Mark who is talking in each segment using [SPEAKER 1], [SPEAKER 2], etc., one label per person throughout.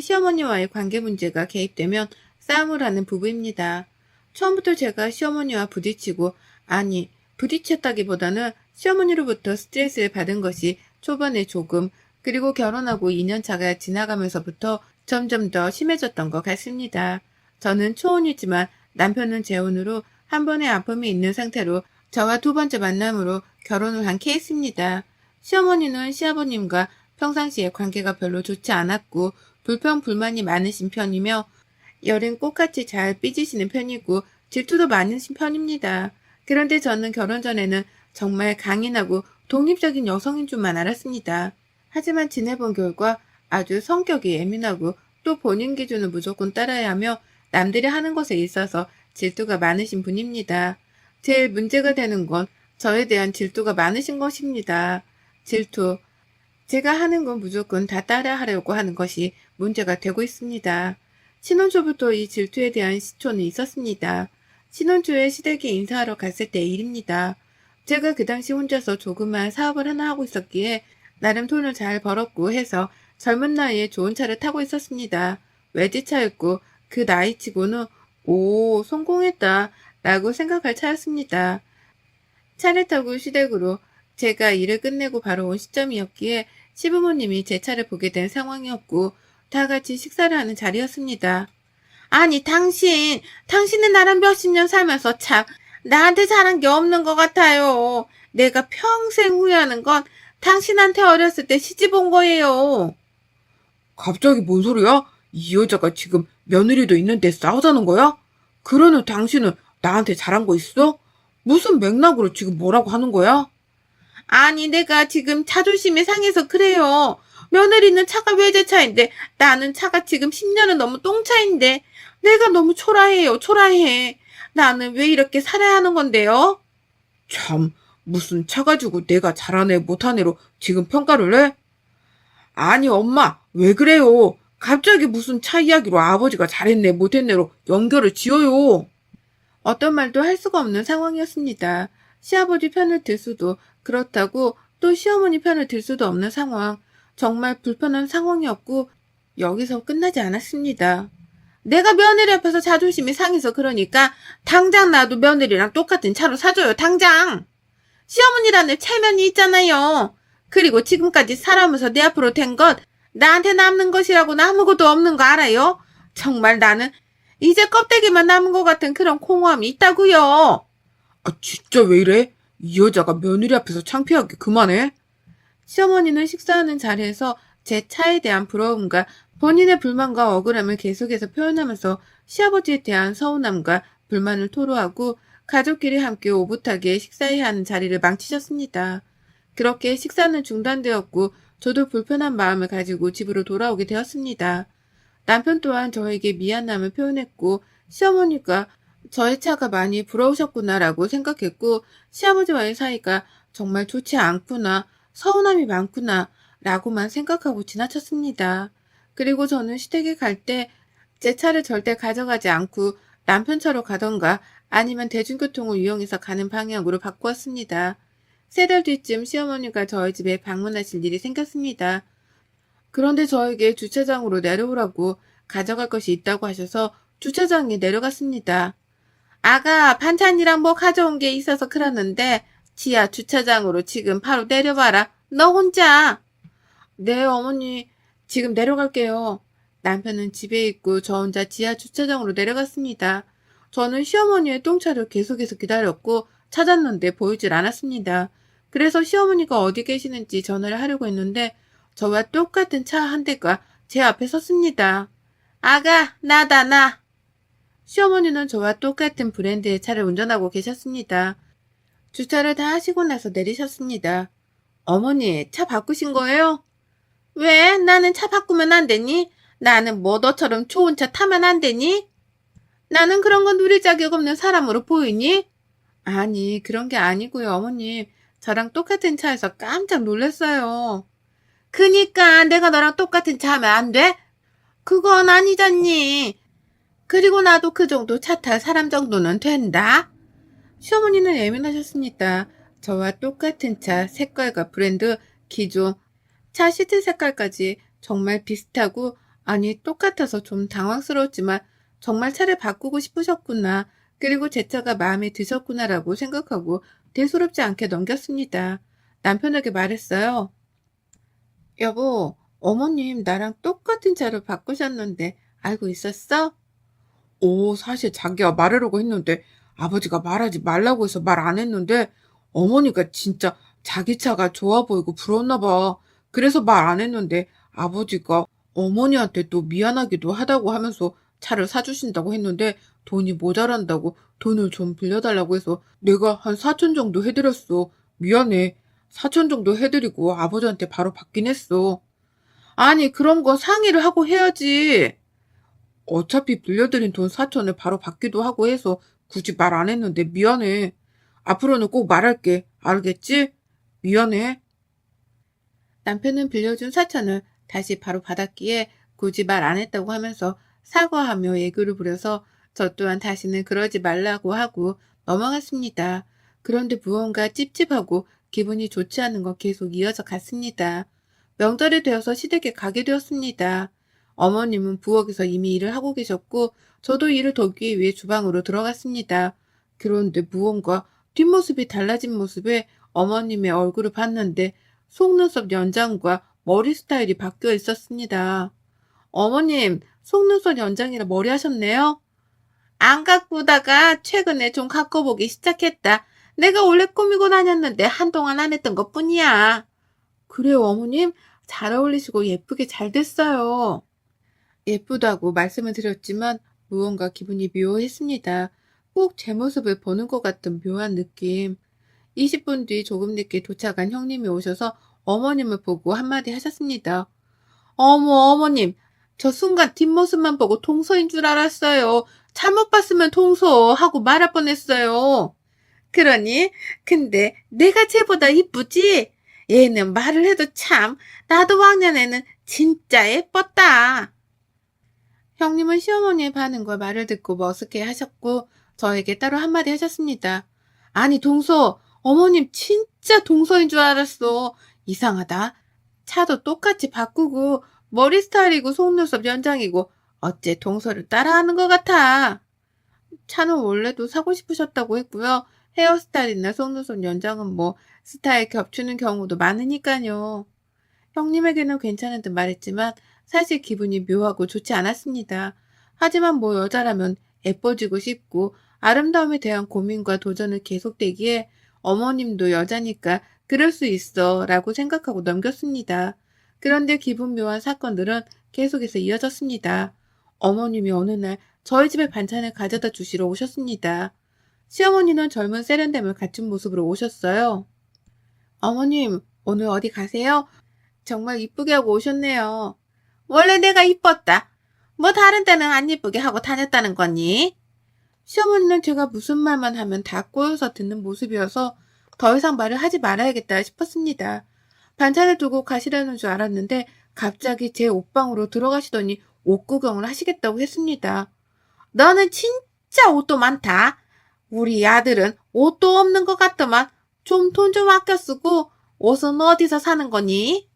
[SPEAKER 1] 시어머니와의 관계 문제가 개입되면 싸움을 하는 부부입니다. 처음부터 제가 시어머니와 부딪히고, 아니, 부딪혔다기보다는 시어머니로부터 스트레스를 받은 것이 초반에 조금, 그리고 결혼하고 2년 차가 지나가면서부터 점점 더 심해졌던 것 같습니다. 저는 초혼이지만 남편은 재혼으로 한 번의 아픔이 있는 상태로 저와 두 번째 만남으로 결혼을 한 케이스입니다. 시어머니는 시아버님과 평상시에 관계가 별로 좋지 않았고 불평 불만이 많으신 편이며 열은 꽃같이 잘 삐지시는 편이고 질투도 많으신 편입니다. 그런데 저는 결혼 전에는 정말 강인하고 독립적인 여성인 줄만 알았습니다. 하지만 지내본 결과 아주 성격이 예민하고 또 본인 기준을 무조건 따라야 하며 남들이 하는 것에 있어서 질투가 많으신 분입니다. 제일 문제가 되는 건 저에 대한 질투가 많으신 것입니다. 질투. 제가 하는 건 무조건 다 따라하려고 하는 것이 문제가 되고 있습니다. 신혼초부터 이 질투에 대한 시초는 있었습니다. 신혼초에 시댁에 인사하러 갔을 때 일입니다. 제가 그 당시 혼자서 조그만 사업을 하나 하고 있었기에 나름 돈을 잘 벌었고 해서 젊은 나이에 좋은 차를 타고 있었습니다. 외제차였고 그 나이치고는 오, 성공했다 라고 생각할 차였습니다. 차를 타고 시댁으로 제가 일을 끝내고 바로 온 시점이었기에 시부모님이 제 차를 보게 된 상황이었고 다 같이 식사를 하는 자리였습니다. 아니 당신은 나랑 몇십 년 살면서 참 나한테 잘한 게 없는 것 같아요. 내가 평생 후회하는 건 당신한테 어렸을 때 시집 온 거예요.
[SPEAKER 2] 갑자기 뭔 소리야? 이 여자가 지금 며느리도 있는데 싸우자는 거야? 그러는 당신은 나한테 잘한 거 있어? 무슨 맥락으로 지금 뭐라고 하는 거야?
[SPEAKER 1] 아니 내가 지금 자존심이 상해서 그래요. 며느리는 차가 외제차인데 나는 차가 지금 10년은 넘은 똥차인데 내가 너무 초라해요. 초라해. 나는 왜 이렇게 살아야 하는 건데요?
[SPEAKER 2] 참, 무슨 차 가지고 내가 잘한 애 못한 애로 지금 평가를 해? 아니, 엄마, 왜 그래요? 갑자기 무슨 차 이야기로 아버지가 잘했네 못했네로 연결을 지어요.
[SPEAKER 1] 어떤 말도 할 수가 없는 상황이었습니다. 시아버지 편을 들 수도 그렇다고 또 시어머니 편을 들 수도 없는 상황. 정말 불편한 상황이었고 여기서 끝나지 않았습니다. 내가 며느리 앞에서 자존심이 상해서 그러니까 당장 나도 며느리랑 똑같은 차로 사줘요. 당장. 시어머니라는 체면이 있잖아요. 그리고 지금까지 살아오면서 내 앞으로 된 것 나한테 남는 것이라고는 아무것도 없는 거 알아요? 정말 나는 이제 껍데기만 남은 것 같은 그런 공허함이 있다고요.
[SPEAKER 2] 아, 진짜 왜 이래? 이 여자가 며느리 앞에서 창피하게 그만해?
[SPEAKER 1] 시어머니는 식사하는 자리에서 제 차에 대한 부러움과 본인의 불만과 억울함을 계속해서 표현하면서 시아버지에 대한 서운함과 불만을 토로하고 가족끼리 함께 오붓하게 식사해야 하는 자리를 망치셨습니다. 그렇게 식사는 중단되었고 저도 불편한 마음을 가지고 집으로 돌아오게 되었습니다. 남편 또한 저에게 미안함을 표현했고 시어머니가 저의 차가 많이 부러우셨구나라고 생각했고 시아버지와의 사이가 정말 좋지 않구나, 서운함이 많구나 라고만 생각하고 지나쳤습니다. 그리고 저는 시댁에 갈 때 제 차를 절대 가져가지 않고 남편 차로 가던가 아니면 대중교통을 이용해서 가는 방향으로 바꾸었습니다. 3달 뒤쯤 시어머니가 저희 집에 방문하실 일이 생겼습니다. 그런데 저에게 주차장으로 내려오라고 가져갈 것이 있다고 하셔서 주차장에 내려갔습니다. 아가, 반찬이랑 뭐 가져온 게 있어서 그러는데 지하 주차장으로 지금 바로 내려와라. 너 혼자. 네, 어머니. 지금 내려갈게요. 남편은 집에 있고 저 혼자 지하 주차장으로 내려갔습니다. 저는 시어머니의 똥차를 계속해서 기다렸고 찾았는데 보이질 않았습니다. 그래서 시어머니가 어디 계시는지 전화를 하려고 했는데 저와 똑같은 차 한 대가 제 앞에 섰습니다. 아가, 나다, 나. 시어머니는 저와 똑같은 브랜드의 차를 운전하고 계셨습니다. 주차를 다 하시고 나서 내리셨습니다. 어머니, 차 바꾸신 거예요? 왜? 나는 차 바꾸면 안 되니? 나는 뭐 너처럼 좋은 차 타면 안 되니? 나는 그런 건 누릴 자격 없는 사람으로 보이니? 아니, 그런 게 아니고요, 어머님. 저랑 똑같은 차에서 깜짝 놀랐어요. 그니까 내가 너랑 똑같은 차 하면 안 돼? 그건 아니잖니. 그리고 나도 그 정도 차 탈 사람 정도는 된다. 시어머니는 예민하셨습니다. 저와 똑같은 차, 색깔과 브랜드, 기종, 차 시트 색깔까지 정말 비슷하고 아니, 똑같아서 좀 당황스러웠지만 정말 차를 바꾸고 싶으셨구나. 그리고 제 차가 마음에 드셨구나라고 생각하고 대수롭지 않게 넘겼습니다. 남편에게 말했어요. 여보, 어머님 나랑 똑같은 차로 바꾸셨는데 알고 있었어?
[SPEAKER 2] 오, 사실 자기가 말하려고 했는데 아버지가 말하지 말라고 해서 말 안 했는데 어머니가 진짜 자기 차가 좋아 보이고 부러웠나 봐. 그래서 말 안 했는데 아버지가 어머니한테 또 미안하기도 하다고 하면서 차를 사주신다고 했는데 돈이 모자란다고 돈을 좀 빌려달라고 해서 내가 한 4천 정도 해드렸어. 미안해. 4천 정도 해드리고 아버지한테 바로 받긴 했어. 아니, 그런 거 상의를 하고 해야지. 어차피 빌려드린 돈 4천을 바로 받기도 하고 해서 굳이 말 안 했는데 미안해. 앞으로는 꼭 말할게. 알겠지? 미안해.
[SPEAKER 1] 남편은 빌려준 사천을 다시 바로 받았기에 굳이 말 안 했다고 하면서 사과하며 애교를 부려서 저 또한 다시는 그러지 말라고 하고 넘어갔습니다. 그런데 무언가 찝찝하고 기분이 좋지 않은 건 계속 이어져 갔습니다. 명절이 되어서 시댁에 가게 되었습니다. 어머님은 부엌에서 이미 일을 하고 계셨고 저도 일을 돕기 위해 주방으로 들어갔습니다. 그런데 무언가 뒷모습이 달라진 모습에 어머님의 얼굴을 봤는데 속눈썹 연장과 머리 스타일이 바뀌어 있었습니다. 어머님, 속눈썹 연장이라 머리 하셨네요? 안 가꾸다가 최근에 좀 가꿔보기 시작했다. 내가 원래 꾸미고 다녔는데 한동안 안 했던 것 뿐이야. 그래요, 어머님? 잘 어울리시고 예쁘게 잘 됐어요. 예쁘다고 말씀을 드렸지만 무언가 기분이 묘했습니다. 꼭 제 모습을 보는 것 같은 묘한 느낌. 20분 뒤 조금 늦게 도착한 형님이 오셔서 어머님을 보고 한마디 하셨습니다. 어머, 어머님, 저 순간 뒷모습만 보고 동서인 줄 알았어요. 잘못 봤으면 동서 하고 말할 뻔했어요. 그러니? 근데 내가 쟤보다 이쁘지? 얘는 말을 해도 참, 나도 왕년에는 진짜 예뻤다. 형님은 시어머니의 반응과 말을 듣고 머쓱해 하셨고 저에게 따로 한마디 하셨습니다. 아니 동서, 어머님 진짜 동서인 줄 알았어. 이상하다. 차도 똑같이 바꾸고 머리 스타일이고 속눈썹 연장이고 어째 동서를 따라하는 것 같아. 차는 원래도 사고 싶으셨다고 했고요. 헤어스타일이나 속눈썹 연장은 뭐 스타일 겹치는 경우도 많으니까요. 형님에게는 괜찮은 듯 말했지만 사실 기분이 묘하고 좋지 않았습니다. 하지만 뭐 여자라면 예뻐지고 싶고 아름다움에 대한 고민과 도전을 계속되기에 어머님도 여자니까 그럴 수 있어 라고 생각하고 넘겼습니다. 그런데 기분 묘한 사건들은 계속해서 이어졌습니다. 어머님이 어느 날 저희 집에 반찬을 가져다 주시러 오셨습니다. 시어머니는 젊은 세련됨을 갖춘 모습으로 오셨어요. 어머님, 오늘 어디 가세요? 정말 이쁘게 하고 오셨네요. 원래 내가 이뻤다. 뭐 다른 때는 안 이쁘게 하고 다녔다는 거니? 시어머니는 제가 무슨 말만 하면 다 꼬여서 듣는 모습이어서 더 이상 말을 하지 말아야겠다 싶었습니다. 반찬을 두고 가시려는 줄 알았는데 갑자기 제 옷방으로 들어가시더니 옷 구경을 하시겠다고 했습니다. 너는 진짜 옷도 많다. 우리 아들은 옷도 없는 것 같더만 좀 돈 좀 아껴 쓰고 옷은 어디서 사는 거니?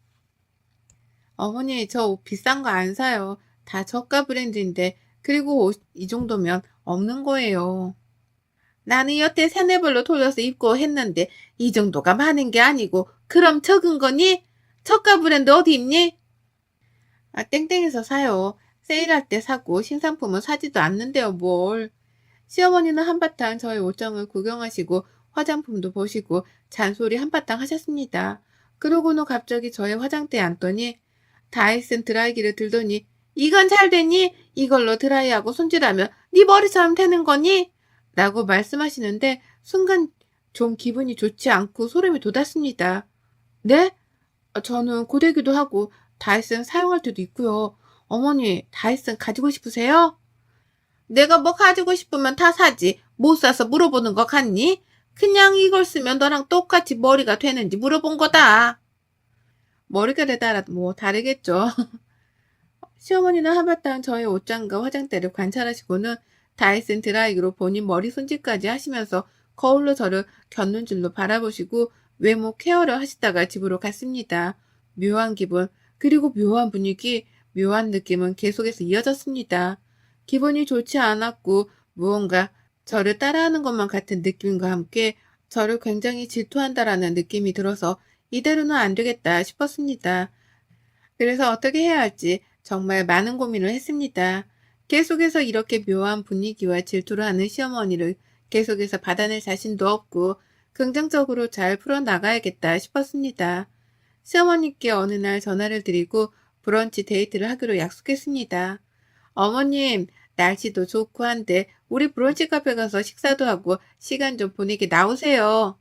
[SPEAKER 1] 어머니, 저 옷 비싼 거 안 사요. 다 저가 브랜드인데, 그리고 옷 이 정도면 없는 거예요. 나는 여태 세네 벌로 돌려서 입고 했는데, 이 정도가 많은 게 아니고, 그럼 적은 거니? 저가 브랜드 어디 입니? 아, 땡땡에서 사요. 세일할 때 사고, 신상품은 사지도 않는데요, 뭘. 시어머니는 한바탕 저의 옷장을 구경하시고, 화장품도 보시고, 잔소리 한바탕 하셨습니다. 그러고는 갑자기 저의 화장대에 앉더니, 다이슨 드라이기를 들더니 이건 잘 되니? 이걸로 드라이하고 손질하면 네 머리처럼 되는 거니? 라고 말씀하시는데 순간 좀 기분이 좋지 않고 소름이 돋았습니다. 네? 저는 고데기도 하고 다이슨 사용할 때도 있고요. 어머니, 다이슨 가지고 싶으세요? 내가 뭐 가지고 싶으면 다 사지. 못 사서 물어보는 거 같니? 그냥 이걸 쓰면 너랑 똑같이 머리가 되는지 물어본 거다. 머리결에 따라 뭐 다르겠죠. 시어머니는 한바탕 저의 옷장과 화장대를 관찰하시고는 다이슨 드라이기로 본인 머리 손질까지 하시면서 거울로 저를 곁눈 질로 바라보시고 외모 케어를 하시다가 집으로 갔습니다. 묘한 기분, 그리고 묘한 분위기, 묘한 느낌은 계속해서 이어졌습니다. 기분이 좋지 않았고 무언가 저를 따라하는 것만 같은 느낌과 함께 저를 굉장히 질투한다라는 느낌이 들어서 이대로는 안 되겠다 싶었습니다. 그래서 어떻게 해야 할지 정말 많은 고민을 했습니다. 계속해서 이렇게 묘한 분위기와 질투를 하는 시어머니를 계속해서 받아낼 자신도 없고 긍정적으로 잘 풀어나가야겠다 싶었습니다. 시어머니께 어느 날 전화를 드리고 브런치 데이트를 하기로 약속했습니다. 어머님, 날씨도 좋고 한데 우리 브런치 카페 가서 식사도 하고 시간 좀 보내게 나오세요.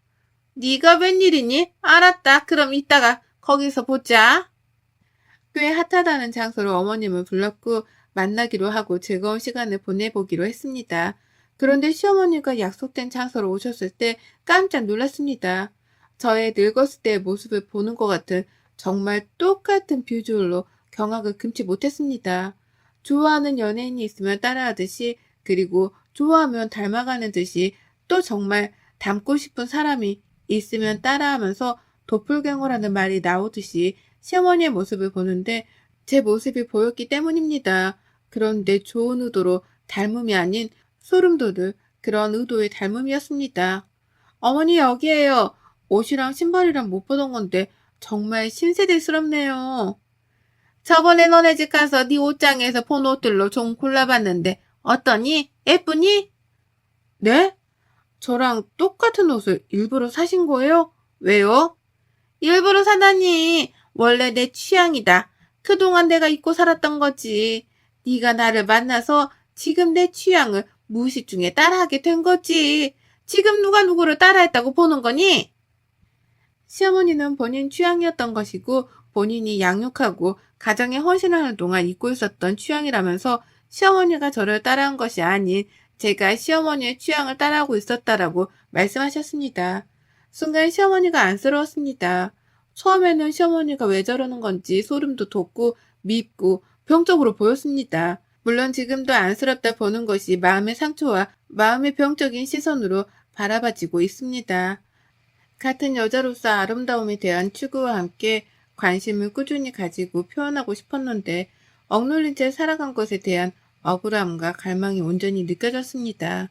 [SPEAKER 1] 네가 웬일이니? 알았다. 그럼 이따가 거기서 보자. 꽤 핫하다는 장소로 어머님을 불렀고 만나기로 하고 즐거운 시간을 보내보기로 했습니다. 그런데 시어머니가 약속된 장소로 오셨을 때 깜짝 놀랐습니다. 저의 늙었을 때의 모습을 보는 것 같은 정말 똑같은 비주얼로 경악을 금치 못했습니다. 좋아하는 연예인이 있으면 따라하듯이 그리고 좋아하면 닮아가는 듯이 또 정말 닮고 싶은 사람이 있으면 따라하면서 도플갱어라는 말이 나오듯이 시어머니의 모습을 보는데 제 모습이 보였기 때문입니다. 그런데 좋은 의도로 닮음이 아닌 소름 돋을 그런 의도의 닮음이었습니다. 어머니 여기에요. 옷이랑 신발이랑 못 보던 건데 정말 신세대스럽네요. 저번에 너네 집 가서 네 옷장에서 본 옷들로 좀 골라봤는데 어떠니? 예쁘니? 네? 저랑 똑같은 옷을 일부러 사신 거예요? 왜요? 일부러 사다니. 원래 내 취향이다. 그동안 내가 입고 살았던 거지. 네가 나를 만나서 지금 내 취향을 무의식 중에 따라하게 된 거지. 지금 누가 누구를 따라했다고 보는 거니? 시어머니는 본인 취향이었던 것이고 본인이 양육하고 가정에 헌신하는 동안 입고 있었던 취향이라면서 시어머니가 저를 따라한 것이 아닌 제가 시어머니의 취향을 따라하고 있었다라고 말씀하셨습니다. 순간 시어머니가 안쓰러웠습니다. 처음에는 시어머니가 왜 저러는 건지 소름도 돋고 밉고 병적으로 보였습니다. 물론 지금도 안쓰럽다 보는 것이 마음의 상처와 마음의 병적인 시선으로 바라봐지고 있습니다. 같은 여자로서 아름다움에 대한 추구와 함께 관심을 꾸준히 가지고 표현하고 싶었는데 억눌린 채 살아간 것에 대한 억울함과 갈망이 온전히 느껴졌습니다.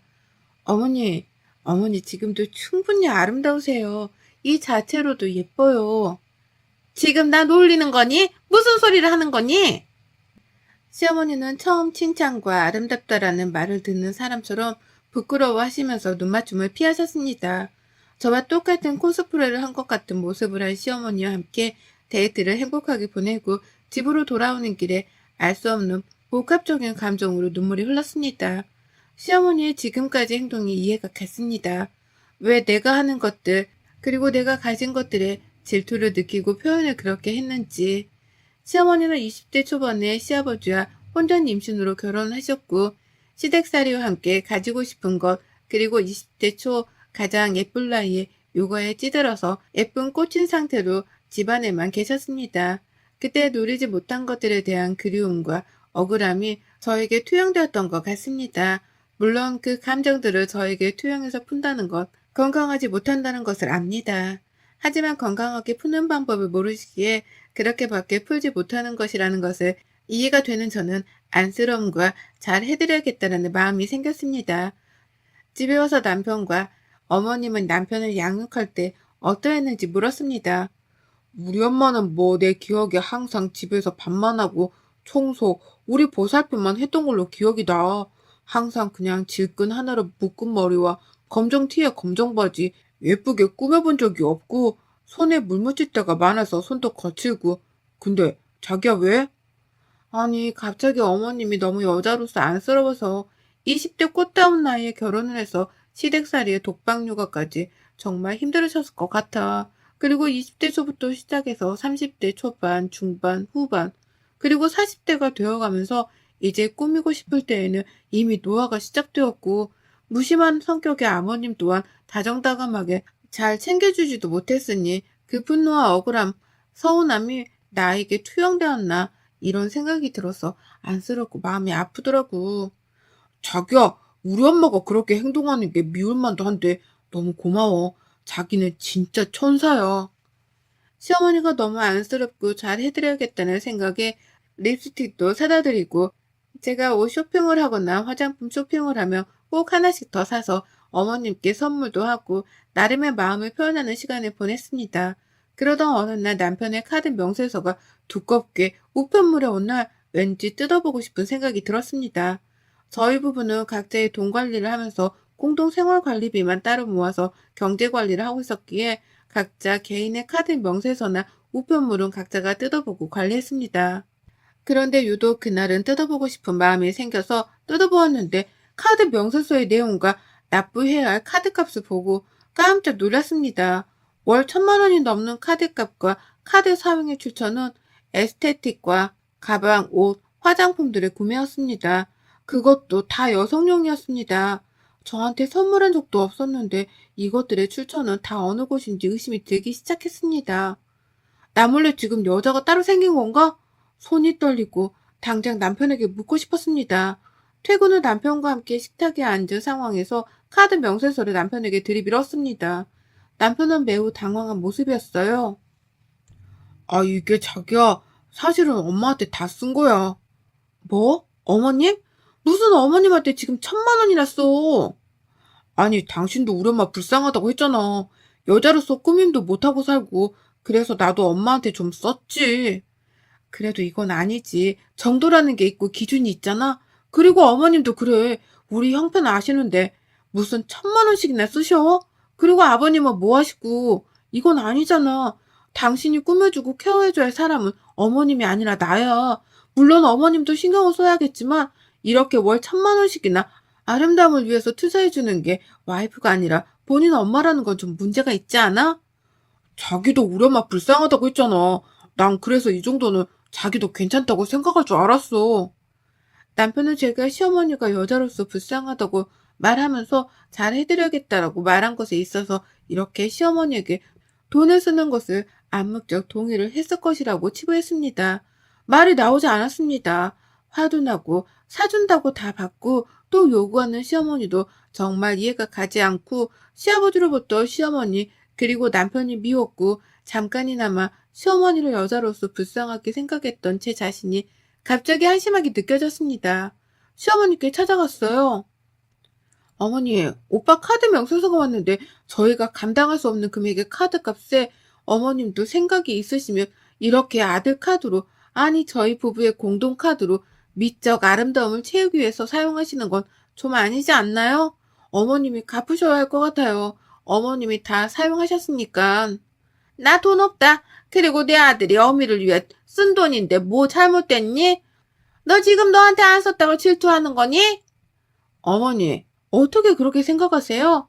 [SPEAKER 1] 어머니, 어머니 지금도 충분히 아름다우세요. 이 자체로도 예뻐요. 지금 나 놀리는 거니? 무슨 소리를 하는 거니? 시어머니는 처음 칭찬과 아름답다라는 말을 듣는 사람처럼 부끄러워하시면서 눈맞춤을 피하셨습니다. 저와 똑같은 코스프레를 한 것 같은 모습을 한 시어머니와 함께 데이트를 행복하게 보내고 집으로 돌아오는 길에 알 수 없는 복합적인 감정으로 눈물이 흘렀습니다. 시어머니의 지금까지 행동이 이해가 갔습니다. 왜 내가 하는 것들, 그리고 내가 가진 것들에 질투를 느끼고 표현을 그렇게 했는지. 시어머니는 20대 초반에 시아버지와 혼전 임신으로 결혼하셨고 시댁살이와 함께 가지고 싶은 것 그리고 20대 초 가장 예쁠 나이에 육아에 찌들어서 예쁜 꽃인 상태로 집안에만 계셨습니다. 그때 누리지 못한 것들에 대한 그리움과 억울함이 저에게 투영되었던 것 같습니다. 물론 그 감정들을 저에게 투영해서 푼다는 것, 건강하지 못한다는 것을 압니다. 하지만 건강하게 푸는 방법을 모르시기에 그렇게밖에 풀지 못하는 것이라는 것을 이해가 되는 저는 안쓰러움과 잘 해드려야겠다는 마음이 생겼습니다. 집에 와서 남편과 어머님은 남편을 양육할 때 어떠했는지 물었습니다. 우리 엄마는 뭐 내 기억에 항상 집에서 밥만 하고 청소, 우리 보살핌만 했던 걸로 기억이 나. 항상 그냥 질끈 하나로 묶은 머리와 검정 티에 검정 바지 예쁘게 꾸며본 적이 없고 손에 물 묻힐 때가 많아서 손도 거칠고. 근데 자기야 왜? 아니 갑자기 어머님이 너무 여자로서 안쓰러워서 20대 꽃다운 나이에 결혼을 해서 시댁살이에 독박육아까지 정말 힘들으셨을 것 같아. 그리고 20대 초부터 시작해서 30대 초반, 중반, 후반, 그리고 40대가 되어가면서 이제 꾸미고 싶을 때에는 이미 노화가 시작되었고 무심한 성격의 아버님 또한 다정다감하게 잘 챙겨주지도 못했으니 그 분노와 억울함, 서운함이 나에게 투영되었나 이런 생각이 들어서 안쓰럽고 마음이 아프더라고. 자기야, 우리 엄마가 그렇게 행동하는 게 미울만도 한데 너무 고마워. 자기는 진짜 천사야. 시어머니가 너무 안쓰럽고 잘 해드려야겠다는 생각에 립스틱도 사다 드리고, 제가 옷 쇼핑을 하거나 화장품 쇼핑을 하면 꼭 하나씩 더 사서 어머님께 선물도 하고 나름의 마음을 표현하는 시간을 보냈습니다. 그러던 어느 날 남편의 카드 명세서가 두껍게 우편물에 온 날 왠지 뜯어보고 싶은 생각이 들었습니다. 저희 부부는 각자의 돈 관리를 하면서 공동 생활 관리비만 따로 모아서 경제 관리를 하고 있었기에 각자 개인의 카드 명세서나 우편물은 각자가 뜯어보고 관리했습니다. 그런데 유독 그날은 뜯어보고 싶은 마음이 생겨서 뜯어보았는데 카드 명세서의 내용과 납부해야 할 카드값을 보고 깜짝 놀랐습니다. 월 1,000만 원이 넘는 카드값과 카드 사용의 출처는 에스테틱과 가방, 옷, 화장품들의 구매였습니다. 그것도 다 여성용이었습니다. 저한테 선물한 적도 없었는데 이것들의 출처는 다 어느 곳인지 의심이 들기 시작했습니다. 나 몰래 지금 여자가 따로 생긴 건가? 손이 떨리고 당장 남편에게 묻고 싶었습니다. 퇴근 후 남편과 함께 식탁에 앉은 상황에서 카드 명세서를 남편에게 들이밀었습니다. 남편은 매우 당황한 모습이었어요.
[SPEAKER 2] 아, 이게 자기야, 사실은 엄마한테 다 쓴 거야.
[SPEAKER 1] 뭐? 어머님? 무슨 어머님한테 지금 1,000만 원이나 써?
[SPEAKER 2] 아니, 당신도 우리 엄마 불쌍하다고 했잖아. 여자로서 꾸밈도 못하고 살고, 그래서 나도 엄마한테 좀 썼지.
[SPEAKER 1] 그래도 이건 아니지. 정도라는 게 있고 기준이 있잖아. 그리고 어머님도 그래. 우리 형편 아시는데 무슨 1,000만 원씩이나 쓰셔? 그리고 아버님은 뭐 하시고. 이건 아니잖아. 당신이 꾸며주고 케어해줘야 할 사람은 어머님이 아니라 나야. 물론 어머님도 신경을 써야겠지만 이렇게 월 1,000만 원씩이나 아름다움을 위해서 투자해주는 게 와이프가 아니라 본인 엄마라는 건 좀 문제가 있지 않아?
[SPEAKER 2] 자기도 우리 엄마 불쌍하다고 했잖아. 난 그래서 이 정도는 자기도 괜찮다고 생각할 줄 알았어.
[SPEAKER 1] 남편은 제가 시어머니가 여자로서 불쌍하다고 말하면서 잘 해드려야겠다라고 말한 것에 있어서 이렇게 시어머니에게 돈을 쓰는 것을 암묵적 동의를 했을 것이라고 치부했습니다. 말이 나오지 않았습니다. 화도 나고 사준다고 다 받고 또 요구하는 시어머니도 정말 이해가 가지 않고 시아버지로부터 시어머니 그리고 남편이 미웠고 잠깐이나마 시어머니를 여자로서 불쌍하게 생각했던 제 자신이 갑자기 한심하게 느껴졌습니다. 시어머니께 찾아갔어요. 어머니, 오빠 카드 명세서가 왔는데 저희가 감당할 수 없는 금액의 카드값에 어머님도 생각이 있으시면 이렇게 아들 카드로, 아니 저희 부부의 공동 카드로 미적 아름다움을 채우기 위해서 사용하시는 건 좀 아니지 않나요? 어머님이 갚으셔야 할 것 같아요. 어머님이 다 사용하셨으니까. 나 돈 없다. 그리고 내 아들이 어미를 위해 쓴 돈인데 뭐 잘못됐니? 너 지금 너한테 안 썼다고 질투하는 거니? 어머니, 어떻게 그렇게 생각하세요?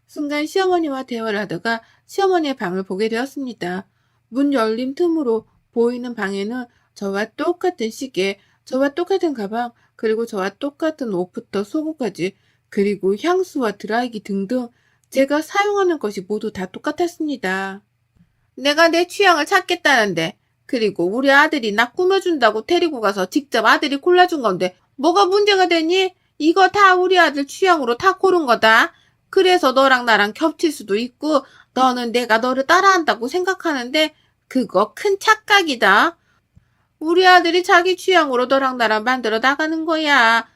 [SPEAKER 1] 순간 시어머니와 대화를 하다가 시어머니의 방을 보게 되었습니다. 문 열린 틈으로 보이는 방에는 저와 똑같은 시계, 저와 똑같은 가방, 그리고 저와 똑같은 옷부터 속옷까지, 그리고 향수와 드라이기 등등 제가 사용하는 것이 모두 다 똑같았습니다. 내가 내 취향을 찾겠다는데, 그리고 우리 아들이 나 꾸며준다고 데리고 가서 직접 아들이 골라준 건데 뭐가 문제가 되니? 이거 다 우리 아들 취향으로 다 고른 거다. 그래서 너랑 나랑 겹칠 수도 있고 너는 내가 너를 따라한다고 생각하는데 그거 큰 착각이다. 우리 아들이 자기 취향으로 너랑 나랑 만들어 나가는 거야.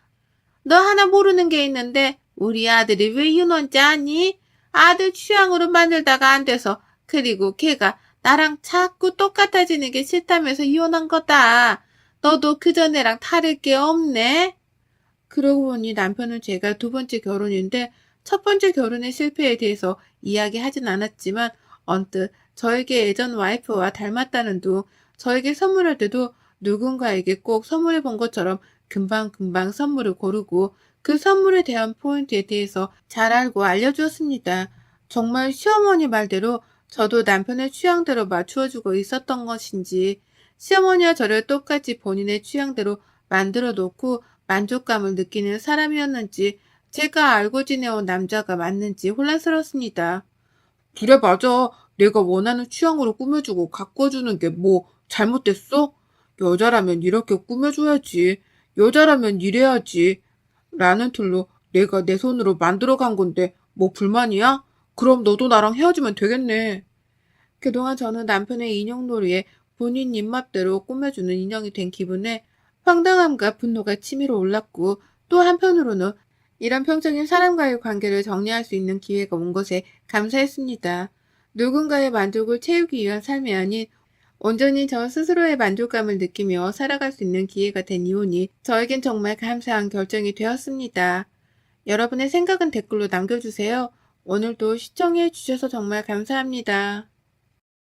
[SPEAKER 1] 너 하나 모르는 게 있는데 우리 아들이 왜 유넌지 아니? 아들 취향으로 만들다가 안 돼서 그리고 걔가 나랑 자꾸 똑같아지는 게 싫다면서 이혼한 거다. 너도 그전애랑 다를 게 없네. 그러고 보니 남편은 제가 두 번째 결혼인데 첫 번째 결혼의 실패에 대해서 이야기하진 않았지만 언뜻 저에게 예전 와이프와 닮았다는 둥 저에게 선물할 때도 누군가에게 꼭 선물해 본 것처럼 금방금방 선물을 고르고 그 선물에 대한 포인트에 대해서 잘 알고 알려주었습니다. 정말 시어머니 말대로 저도 남편의 취향대로 맞추어주고 있었던 것인지 시어머니와 저를 똑같이 본인의 취향대로 만들어 놓고 만족감을 느끼는 사람이었는지 제가 알고 지내온 남자가 맞는지 혼란스럽습니다.
[SPEAKER 2] 그래, 맞아. 내가 원하는 취향으로 꾸며주고 가꿔주는 게 뭐 잘못됐어? 여자라면 이렇게 꾸며줘야지. 여자라면 이래야지. 라는 틀로 내가 내 손으로 만들어 간 건데 뭐 불만이야? 그럼 너도 나랑 헤어지면 되겠네.
[SPEAKER 1] 그동안 저는 남편의 인형놀이에 본인 입맛대로 꾸며주는 인형이 된 기분에 황당함과 분노가 치밀어 올랐고, 또 한편으로는 이런 평적인 사람과의 관계를 정리할 수 있는 기회가 온 것에 감사했습니다. 누군가의 만족을 채우기 위한 삶이 아닌 온전히 저 스스로의 만족감을 느끼며 살아갈 수 있는 기회가 된 이혼이 저에겐 정말 감사한 결정이 되었습니다. 여러분의 생각은 댓글로 남겨주세요. 오늘도 시청해 주셔서 정말 감사합니다.